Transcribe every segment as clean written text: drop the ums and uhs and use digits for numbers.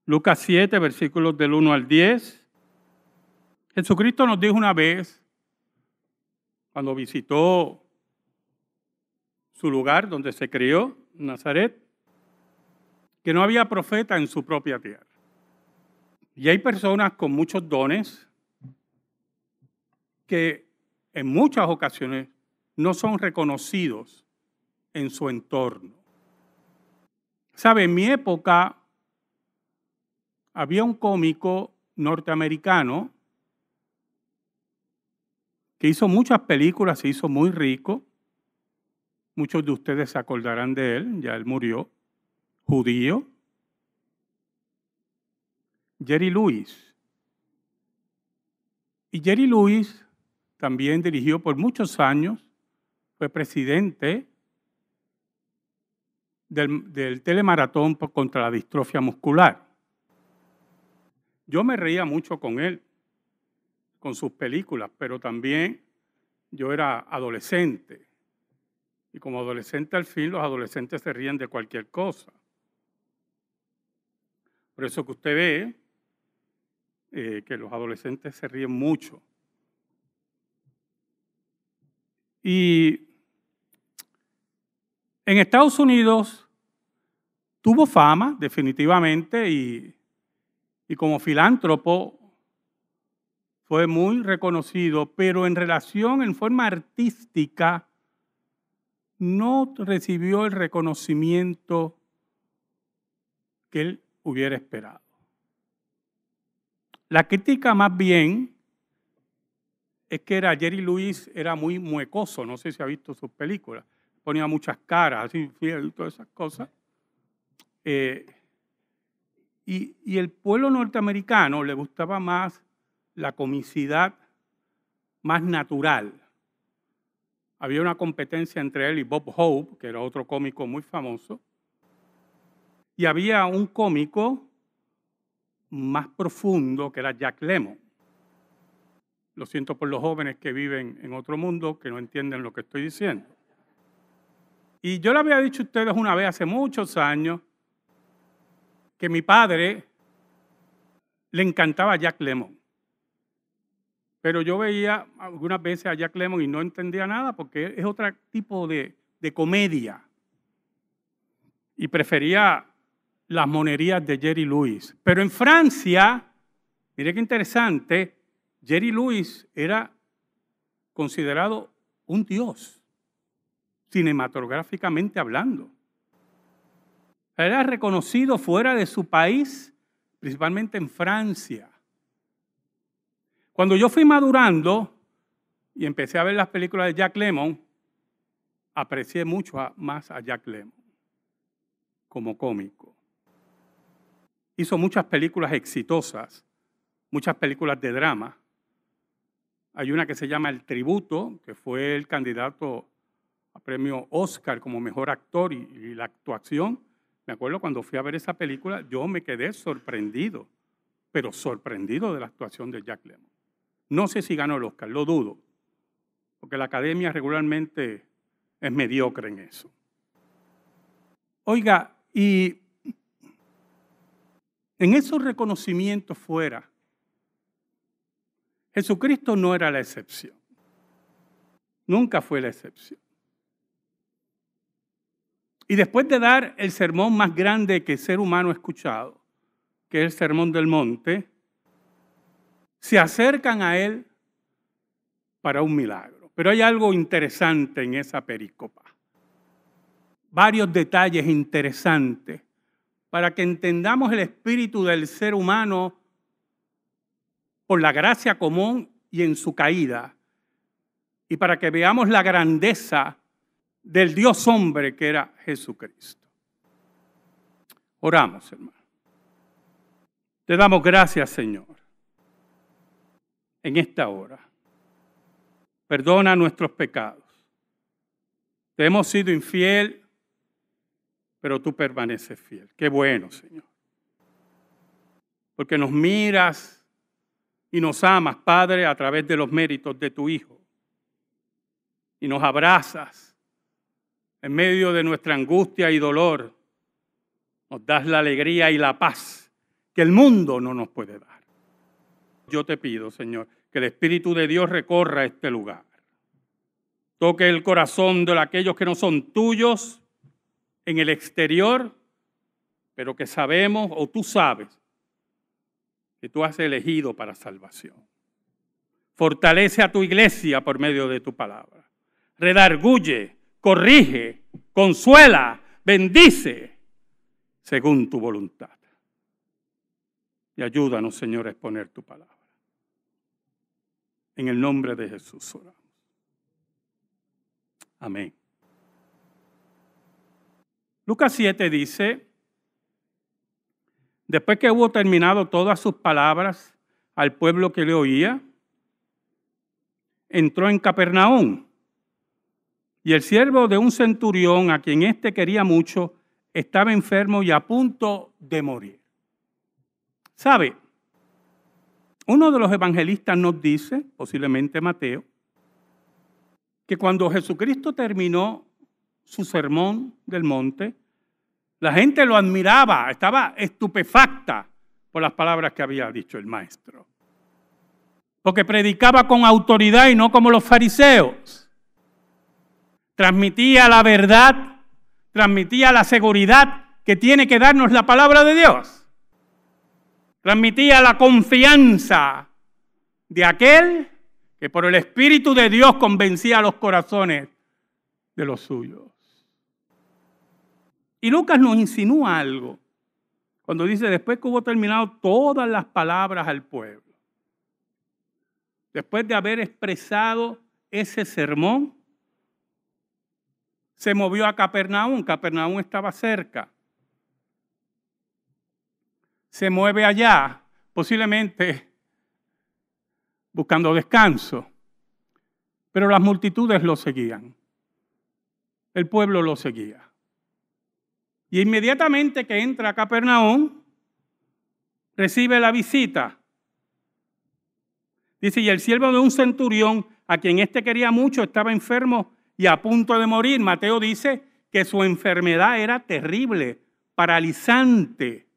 Lucas 7, versículos del 1 al 10. Jesucristo nos dijo una vez, cuando visitó su lugar donde se crió, Nazaret, que no había profeta en su propia tierra. Y hay personas con muchos dones que en muchas ocasiones no son reconocidos en su entorno. ¿Sabe? En mi época había un cómico norteamericano que hizo muchas películas, se hizo muy rico. Muchos de ustedes se acordarán de él, ya él murió. Judío. Jerry Lewis. Y Jerry Lewis también dirigió por muchos años, fue presidente del telemaratón contra la distrofia muscular. Yo me reía mucho con él, con sus películas, pero también yo era adolescente. Y como adolescente al fin, los adolescentes se ríen de cualquier cosa. Por eso que usted ve que los adolescentes se ríen mucho. Y en Estados Unidos tuvo fama, definitivamente, y como filántropo fue muy reconocido, pero en forma artística, no recibió el reconocimiento que él hubiera esperado. La crítica más bien es que Jerry Lewis era muy muecoso, no sé si ha visto sus películas, ponía muchas caras, así, y todas esas cosas. Y el pueblo norteamericano le gustaba más la comicidad más natural. Había una competencia entre él y Bob Hope, que era otro cómico muy famoso, y había un cómico más profundo que era Jack Lemmon. Lo siento por los jóvenes que viven en otro mundo, que no entienden lo que estoy diciendo. Y yo le había dicho a ustedes una vez hace muchos años que mi padre le encantaba Jack Lemmon. Pero yo veía algunas veces a Jack Lemmon y no entendía nada porque es otro tipo de comedia. Y prefería las monerías de Jerry Lewis. Pero en Francia, mire qué interesante, Jerry Lewis era considerado un dios, cinematográficamente hablando. Era reconocido fuera de su país, principalmente en Francia. Cuando yo fui madurando y empecé a ver las películas de Jack Lemmon, aprecié mucho más a Jack Lemmon como cómico. Hizo muchas películas exitosas, muchas películas de drama. Hay una que se llama El Tributo, que fue el candidato a premio Oscar como mejor actor y la actuación. Me acuerdo cuando fui a ver esa película, yo me quedé sorprendido, pero sorprendido de la actuación de Jack Lemmon. No sé si ganó el Oscar, lo dudo, porque la academia regularmente es mediocre en eso. Oiga, y en esos reconocimientos fuera, Jesucristo no era la excepción. Nunca fue la excepción. Y después de dar el sermón más grande que el ser humano ha escuchado, que es el Sermón del Monte, se acercan a él para un milagro. Pero hay algo interesante en esa perícopa. Varios detalles interesantes para que entendamos el espíritu del ser humano por la gracia común y en su caída. Y para que veamos la grandeza del Dios hombre que era Jesucristo. Oramos, hermano. Te damos gracias, Señor, en esta hora. Perdona nuestros pecados. Te hemos sido infiel, pero tú permaneces fiel. Qué bueno, Señor. Porque nos miras y nos amas, Padre, a través de los méritos de tu Hijo. Y nos abrazas en medio de nuestra angustia y dolor. Nos das la alegría y la paz que el mundo no nos puede dar. Yo te pido, Señor, que el Espíritu de Dios recorra este lugar. Toque el corazón de aquellos que no son tuyos en el exterior, pero que sabemos, o tú sabes, que tú has elegido para salvación. Fortalece a tu iglesia por medio de tu palabra. Redarguye, corrige, consuela, bendice según tu voluntad. Y ayúdanos, Señor, a exponer tu palabra. En el nombre de Jesús oramos. Amén. Lucas 7 dice, después que hubo terminado todas sus palabras al pueblo que le oía, entró en Capernaum. Y el siervo de un centurión, a quien éste quería mucho, estaba enfermo y a punto de morir. ¿Sabe? Uno de los evangelistas nos dice, posiblemente Mateo, que cuando Jesucristo terminó su sermón del monte, la gente lo admiraba, estaba estupefacta por las palabras que había dicho el maestro. Porque predicaba con autoridad y no como los fariseos. Transmitía la verdad, transmitía la seguridad que tiene que darnos la palabra de Dios. Transmitía la confianza de aquel que por el Espíritu de Dios convencía a los corazones de los suyos. Y Lucas nos insinúa algo cuando dice, después que hubo terminado todas las palabras al pueblo, después de haber expresado ese sermón, se movió a Capernaum. Capernaum estaba cerca. Se mueve allá, posiblemente buscando descanso. Pero las multitudes lo seguían. El pueblo lo seguía. Y inmediatamente que entra a Capernaum, recibe la visita. Dice, y el siervo de un centurión, a quien éste quería mucho, estaba enfermo y a punto de morir. Mateo dice que su enfermedad era terrible, paralizante.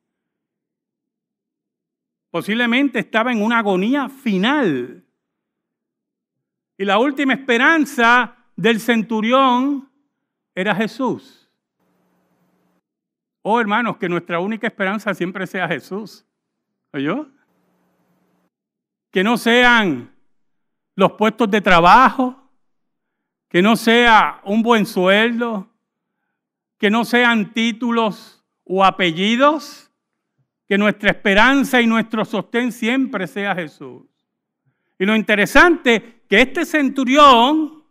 Posiblemente estaba en una agonía final. Y la última esperanza del centurión era Jesús. Oh, hermanos, que nuestra única esperanza siempre sea Jesús. ¿Oyó? Que no sean los puestos de trabajo, que no sea un buen sueldo, que no sean títulos o apellidos, que nuestra esperanza y nuestro sostén siempre sea Jesús. Y lo interesante que este centurión,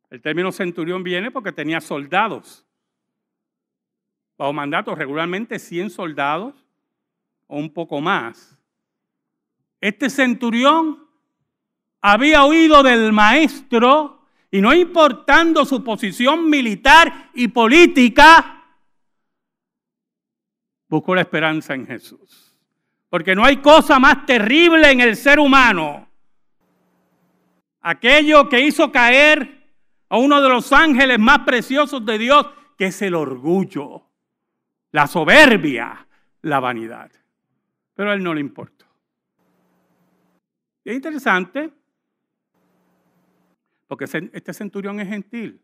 el término centurión viene porque tenía soldados. Bajo mandato, regularmente 100 soldados o un poco más. Este centurión había oído del maestro y no importando su posición militar y política, buscó la esperanza en Jesús. Porque no hay cosa más terrible en el ser humano. Aquello que hizo caer a uno de los ángeles más preciosos de Dios, que es el orgullo, la soberbia, la vanidad. Pero a él no le importó. Y es interesante, porque este centurión es gentil,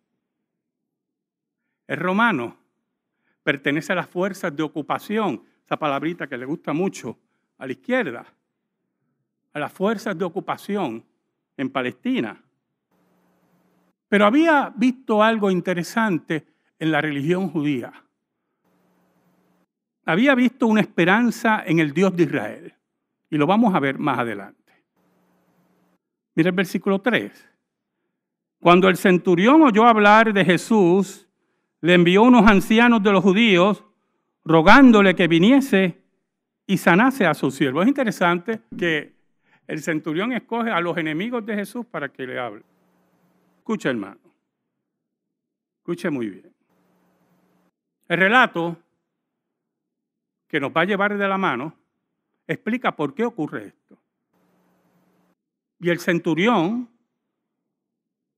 es romano, pertenece a las fuerzas de ocupación, esa palabrita que le gusta mucho a la izquierda, a las fuerzas de ocupación en Palestina. Pero había visto algo interesante en la religión judía. Había visto una esperanza en el Dios de Israel. Y lo vamos a ver más adelante. Mira el versículo 3. Cuando el centurión oyó hablar de Jesús, le envió unos ancianos de los judíos rogándole que viniese y sanase a su siervo. Es interesante que el centurión escoge a los enemigos de Jesús para que le hable. Escucha, hermano. Escuche muy bien. El relato que nos va a llevar de la mano explica por qué ocurre esto. Y el centurión,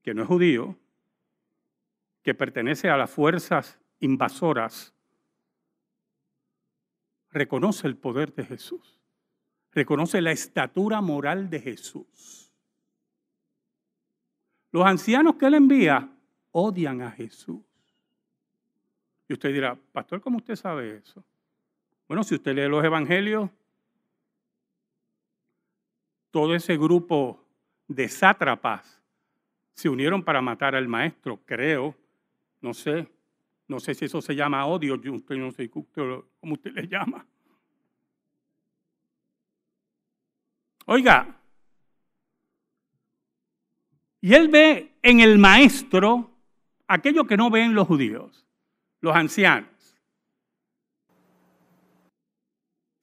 que no es judío, que pertenece a las fuerzas invasoras reconoce el poder de Jesús, reconoce la estatura moral de Jesús. Los ancianos que él envía odian a Jesús. Y usted dirá, pastor, ¿cómo usted sabe eso? Bueno, si usted lee los evangelios, todo ese grupo de sátrapas se unieron para matar al maestro, creo, no sé si eso se llama odio, yo no sé cómo usted le llama. Oiga, y él ve en el maestro aquello que no ven los judíos, los ancianos.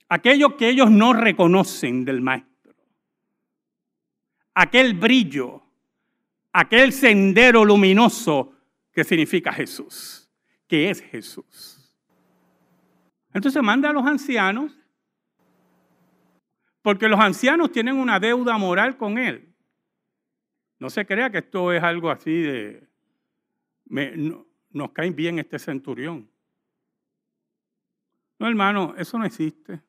Aquello que ellos no reconocen del maestro. Aquel brillo, aquel sendero luminoso que significa Jesús, que es Jesús. Entonces manda a los ancianos, porque los ancianos tienen una deuda moral con él. No se crea que esto es algo así de, nos cae bien este centurión. No, hermano, eso no existe.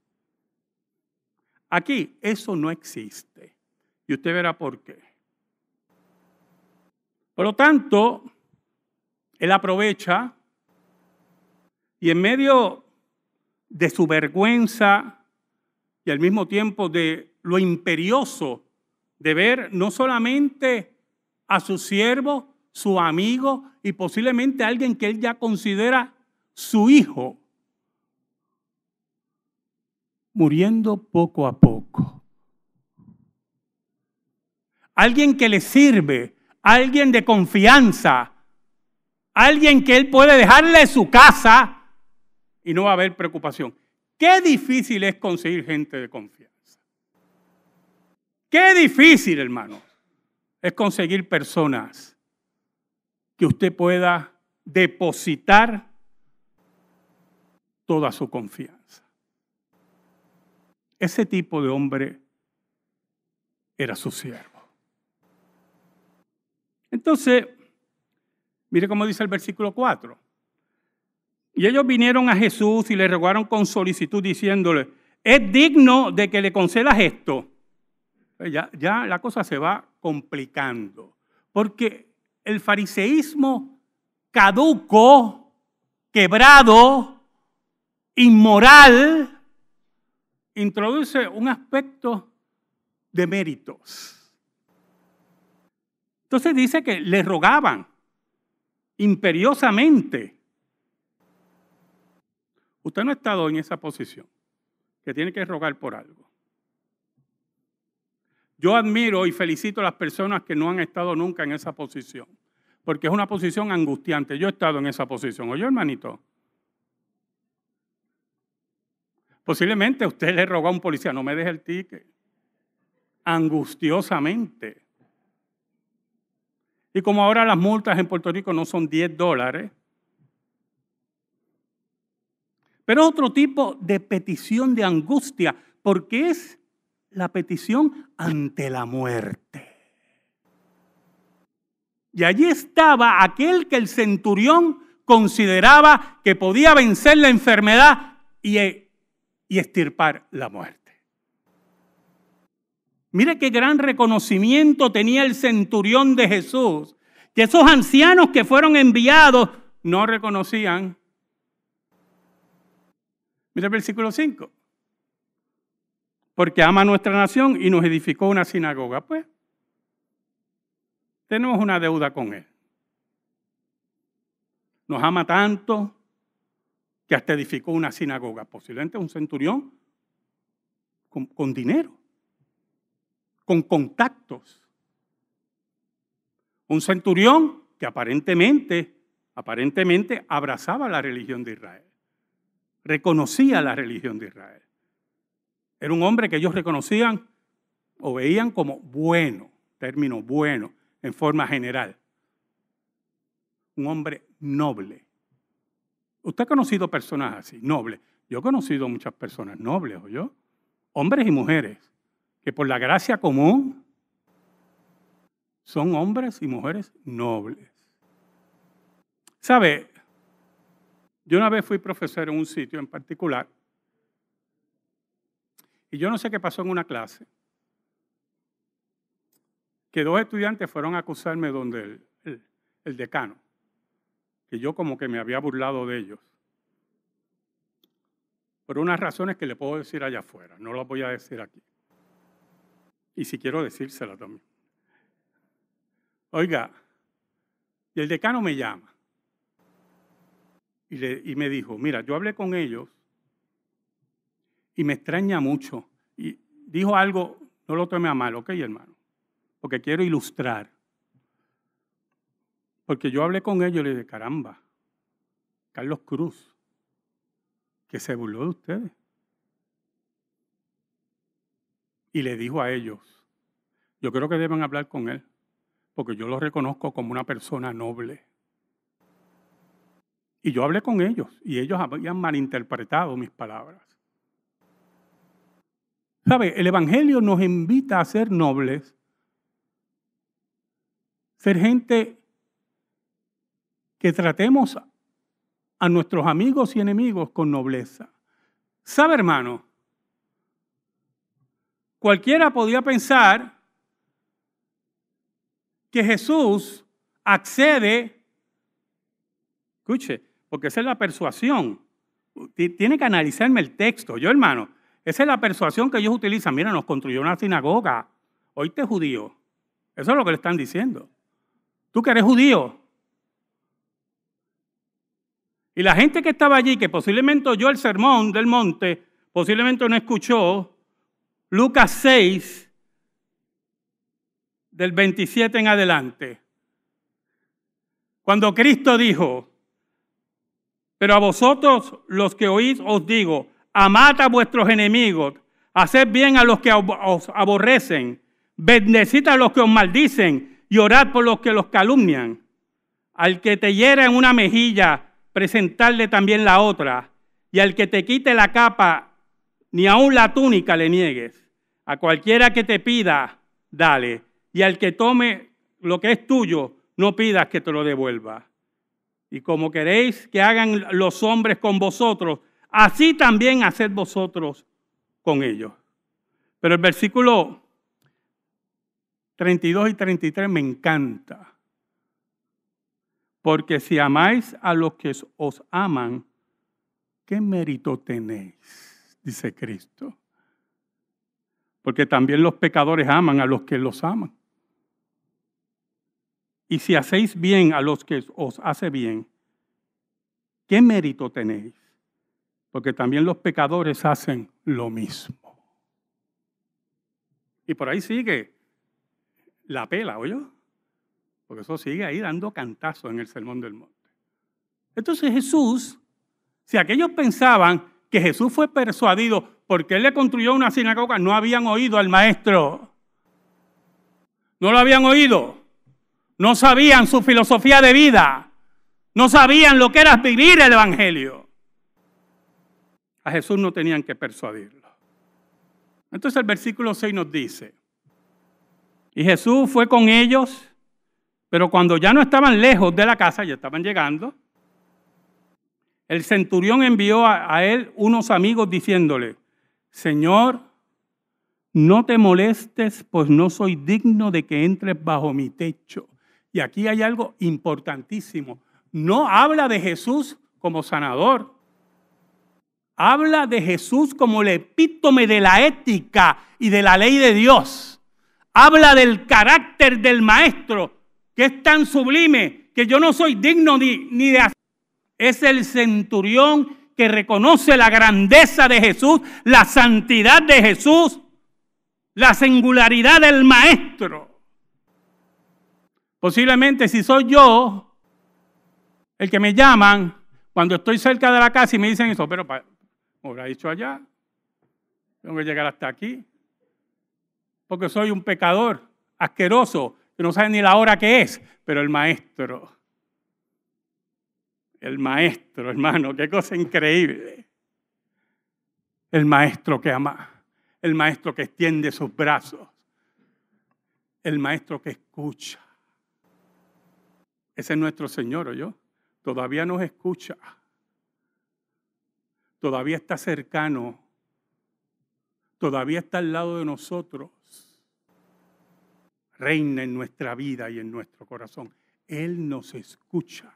Aquí eso no existe. Y usted verá por qué. Por lo tanto, él aprovecha y en medio de su vergüenza y al mismo tiempo de lo imperioso de ver no solamente a su siervo, su amigo y posiblemente a alguien que él ya considera su hijo, muriendo poco a poco. Alguien que le sirve, alguien de confianza, alguien que él puede dejarle su casa y no va a haber preocupación. Qué difícil es conseguir gente de confianza. Qué difícil, hermano, es conseguir personas que usted pueda depositar toda su confianza. Ese tipo de hombre era su siervo. Entonces, mire cómo dice el versículo 4. Y ellos vinieron a Jesús y le rogaron con solicitud diciéndole, es digno de que le concedas esto. Ya la cosa se va complicando, porque el fariseísmo caduco, quebrado, inmoral, introduce un aspecto de méritos. Entonces dice que le rogaban imperiosamente. Usted no ha estado en esa posición, que tiene que rogar por algo. Yo admiro y felicito a las personas que no han estado nunca en esa posición, porque es una posición angustiante. Yo he estado en esa posición. ¿Oye, hermanito? Posiblemente usted le rogó a un policía, no me deje el ticket. Angustiosamente. Y como ahora las multas en Puerto Rico no son $10, pero otro tipo de petición de angustia, porque es la petición ante la muerte. Y allí estaba aquel que el centurión consideraba que podía vencer la enfermedad y extirpar la muerte. Mire qué gran reconocimiento tenía el centurión de Jesús, que esos ancianos que fueron enviados no reconocían. Mire el versículo 5. Porque ama a nuestra nación y nos edificó una sinagoga. Pues, tenemos una deuda con él. Nos ama tanto que hasta edificó una sinagoga. Posiblemente un centurión con dinero, con contactos. Un centurión que aparentemente abrazaba la religión de Israel. Reconocía la religión de Israel. Era un hombre que ellos reconocían o veían como bueno, término bueno, en forma general. Un hombre noble. Usted ha conocido personas así, nobles. Yo he conocido muchas personas nobles, ¿oyó? Hombres y mujeres, que por la gracia común son hombres y mujeres nobles. ¿Sabe? Yo una vez fui profesor en un sitio en particular Y yo no sé qué pasó en una clase, que 2 estudiantes fueron a acusarme donde el decano, que yo como que me había burlado de ellos. Por unas razones que le puedo decir allá afuera, no las voy a decir aquí. Y si quiero decírselas también. Oiga, y el decano me llama y me dijo, mira, yo hablé con ellos y me extraña mucho. Y dijo algo, no lo tome a mal, ¿ok, hermano? Porque quiero ilustrar. Porque yo hablé con ellos y le dije, caramba, Carlos Cruz, que se burló de ustedes. Y le dijo a ellos, yo creo que deben hablar con él, porque yo lo reconozco como una persona noble. Y yo hablé con ellos y ellos habían malinterpretado mis palabras. ¿Sabe? El Evangelio nos invita a ser nobles, ser gente que tratemos a nuestros amigos y enemigos con nobleza. ¿Sabe, hermano? Cualquiera podía pensar que Jesús accede, escuche, porque esa es la persuasión. Tiene que analizarme el texto. Yo, hermano, esa es la persuasión que ellos utilizan. Mira, nos construyó una sinagoga. Oíste, judío. Eso es lo que le están diciendo. Tú que eres judío. Y la gente que estaba allí, que posiblemente oyó el sermón del monte, posiblemente no escuchó Lucas 6, del 27 en adelante. Cuando Cristo dijo, pero a vosotros los que oís os digo, amad a vuestros enemigos, haced bien a los que os aborrecen, bendecid a los que os maldicen y orad por los que los calumnian. Al que te hiera en una mejilla, presentarle también la otra, y al que te quite la capa, ni aun la túnica le niegues. A cualquiera que te pida, dale, y al que tome lo que es tuyo, no pidas que te lo devuelva. Y como queréis que hagan los hombres con vosotros, así también haced vosotros con ellos. Pero el versículo 32 y 33 me encanta. Porque si amáis a los que os aman, ¿qué mérito tenéis? Dice Cristo. Porque también los pecadores aman a los que los aman. Y si hacéis bien a los que os hace bien, ¿qué mérito tenéis? Porque también los pecadores hacen lo mismo. Y por ahí sigue la pela, ¿oye? Porque eso sigue ahí dando cantazos en el Sermón del Monte. Entonces Jesús, si aquellos pensaban que Jesús fue persuadido porque él le construyó una sinagoga, no habían oído al maestro. No lo habían oído. No sabían su filosofía de vida. No sabían lo que era vivir el Evangelio. A Jesús no tenían que persuadirlo. Entonces el versículo 6 nos dice, y Jesús fue con ellos, pero cuando ya no estaban lejos de la casa, ya estaban llegando, el centurión envió a él unos amigos diciéndole, Señor, no te molestes, pues no soy digno de que entres bajo mi techo. Y aquí hay algo importantísimo. No habla de Jesús como sanador. Habla de Jesús como el epítome de la ética y de la ley de Dios. Habla del carácter del maestro, que es tan sublime que yo no soy digno ni de hacer. Es el centurión que reconoce la grandeza de Jesús, la santidad de Jesús, la singularidad del maestro. Posiblemente si soy yo el que me llaman cuando estoy cerca de la casa y me dicen eso, pero me habrá dicho allá, tengo que llegar hasta aquí, porque soy un pecador asqueroso que no sabe ni la hora que es, pero el maestro, hermano, qué cosa increíble. El maestro que ama, el maestro que extiende sus brazos, el maestro que escucha. Ese es nuestro Señor, ¿oyó? Todavía nos escucha. Todavía está cercano todavía está al lado de nosotros, reina en nuestra vida y en nuestro corazón. Él nos escucha.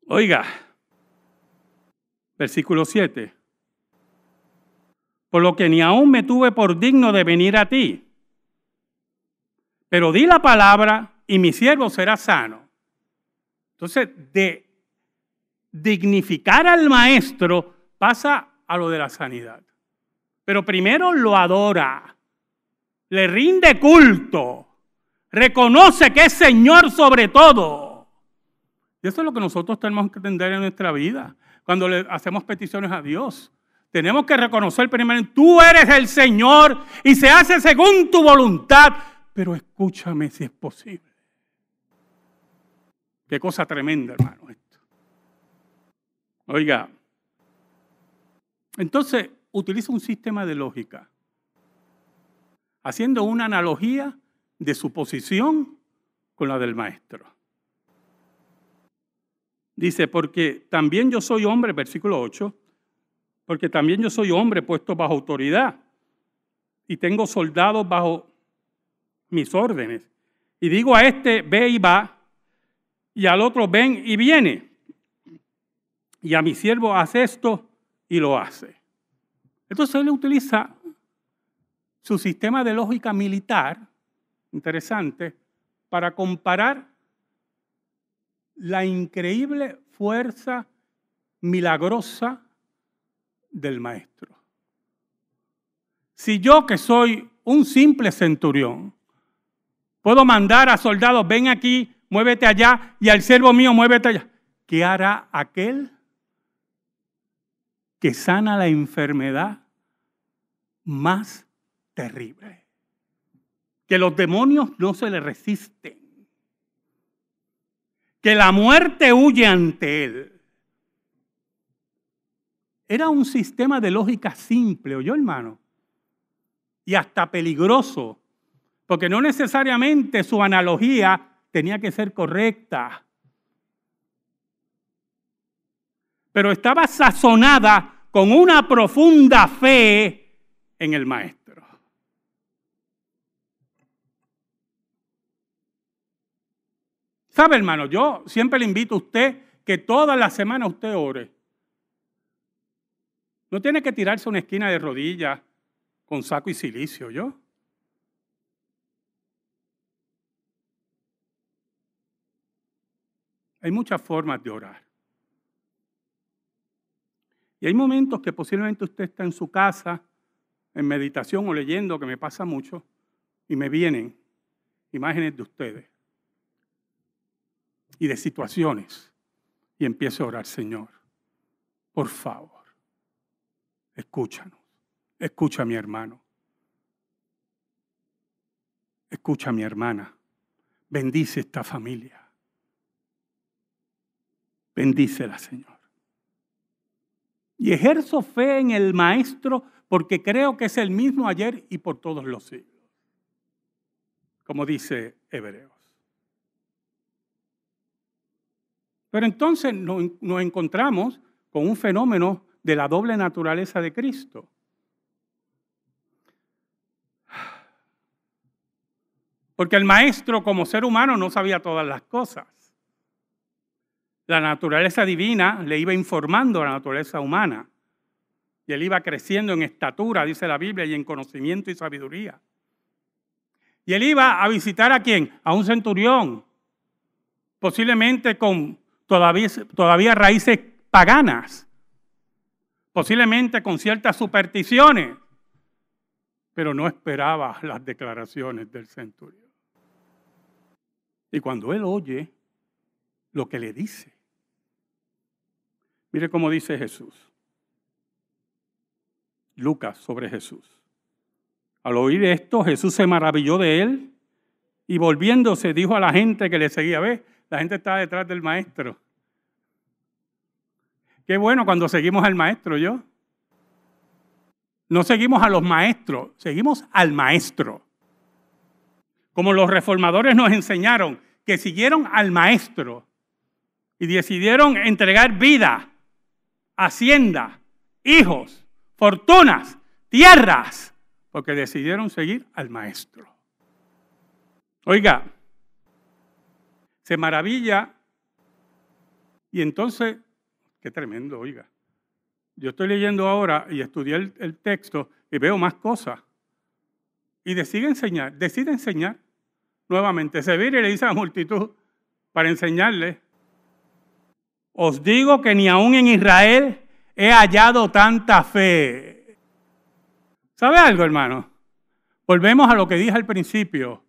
Oiga, versículo 7. Por lo que ni aún me tuve por digno de venir a ti. Pero di la palabra y mi siervo será sano. Entonces, de dignificar al maestro pasa a lo de la sanidad. Pero primero lo adora, le rinde culto, reconoce que es Señor sobre todo. Y eso es lo que nosotros tenemos que entender en nuestra vida. Cuando le hacemos peticiones a Dios, tenemos que reconocer primero, tú eres el Señor y se hace según tu voluntad. Pero escúchame si es posible. Qué cosa tremenda, hermano, esto. Oiga, entonces utiliza un sistema de lógica, haciendo una analogía de su posición con la del maestro. Dice, porque también yo soy hombre, versículo 8, porque también yo soy hombre puesto bajo autoridad y tengo soldados bajo mis órdenes. Y digo a este, ve y va, y al otro, ven y viene. Y a mi siervo, hace esto y lo hace. Entonces él utiliza su sistema de lógica militar, interesante, para comparar la increíble fuerza milagrosa del maestro. Si yo, que soy un simple centurión, puedo mandar a soldados, ven aquí, muévete allá, y al siervo mío, muévete allá, ¿qué hará aquel que sana la enfermedad más terrible? Que los demonios no se le resisten, que la muerte huye ante él. Era un sistema de lógica simple, ¿oyó, hermano? Y hasta peligroso, porque no necesariamente su analogía tenía que ser correcta, pero estaba sazonada con una profunda fe en el maestro. ¿Sabe, hermano? Yo siempre le invito a usted que toda la semana usted ore. No tiene que tirarse a una esquina de rodillas con saco y cilicio, ¿yo? Hay muchas formas de orar. Y hay momentos que posiblemente usted está en su casa, en meditación o leyendo, que me pasa mucho, y me vienen imágenes de ustedes y de situaciones. Y empiezo a orar, Señor, por favor, escúchanos, escucha a mi hermano, escucha a mi hermana, bendice esta familia. Bendícela, Señor. Y ejerzo fe en el Maestro porque creo que es el mismo ayer y por todos los siglos. Como dice Hebreos. Pero entonces nos encontramos con un fenómeno de la doble naturaleza de Cristo. Porque el Maestro como ser humano no sabía todas las cosas. La naturaleza divina le iba informando a la naturaleza humana. Y él iba creciendo en estatura, dice la Biblia, y en conocimiento y sabiduría. Y él iba a visitar ¿a quién? A un centurión, posiblemente con todavía raíces paganas, posiblemente con ciertas supersticiones, pero no esperaba las declaraciones del centurión. Y cuando él oye lo que le dice, mire cómo dice Jesús. Lucas sobre Jesús. Al oír esto, Jesús se maravilló de él y volviéndose dijo a la gente que le seguía, ve, la gente está detrás del maestro. Qué bueno cuando seguimos al maestro, ¿yo? No seguimos a los maestros, seguimos al maestro. Como los reformadores nos enseñaron que siguieron al maestro y decidieron entregar vida, hacienda, hijos, fortunas, tierras, porque decidieron seguir al maestro. Oiga, se maravilla y entonces, qué tremendo, oiga. Yo estoy leyendo ahora y estudié el texto y veo más cosas. Y decide enseñar nuevamente. Se vira y le dice a la multitud para enseñarle: os digo que ni aún en Israel he hallado tanta fe. ¿Sabe algo, hermano? Volvemos a lo que dije al principio.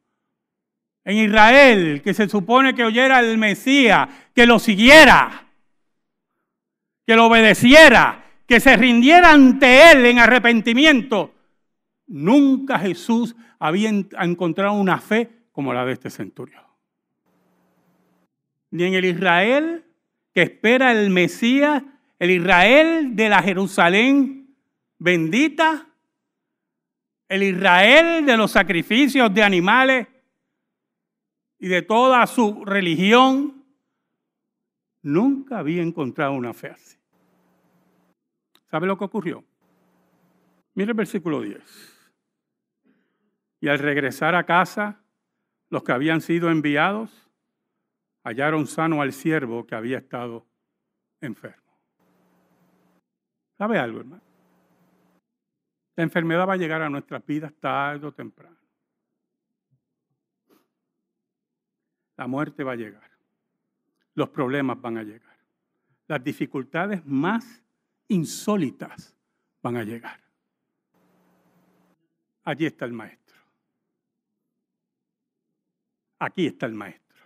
En Israel, que se supone que oyera al Mesías, que lo siguiera, que lo obedeciera, que se rindiera ante él en arrepentimiento, nunca Jesús había encontrado una fe como la de este centurión. Ni en el Israel que espera el Mesías, el Israel de la Jerusalén bendita, el Israel de los sacrificios de animales y de toda su religión, nunca había encontrado una fe así. ¿Sabe lo que ocurrió? Mire el versículo 10. Y al regresar a casa, los que habían sido enviados hallaron sano al siervo que había estado enfermo. ¿Sabe algo, hermano? La enfermedad va a llegar a nuestras vidas tarde o temprano. La muerte va a llegar. Los problemas van a llegar. Las dificultades más insólitas van a llegar. Allí está el maestro. Aquí está el maestro.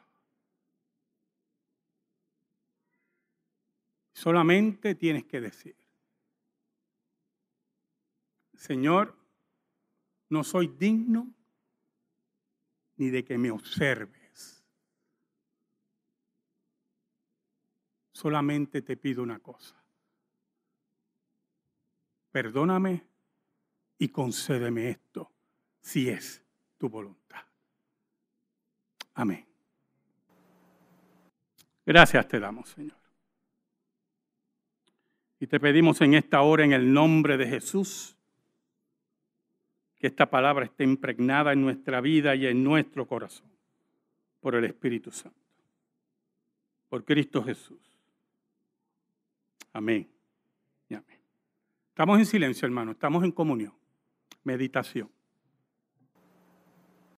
Solamente tienes que decir: Señor, no soy digno ni de que me observes. Solamente te pido una cosa: perdóname y concédeme esto, si es tu voluntad. Amén. Gracias te damos, Señor. Y te pedimos en esta hora, en el nombre de Jesús, que esta palabra esté impregnada en nuestra vida y en nuestro corazón, por el Espíritu Santo, por Cristo Jesús. Amén y amén. Estamos en silencio, hermano, estamos en comunión, meditación.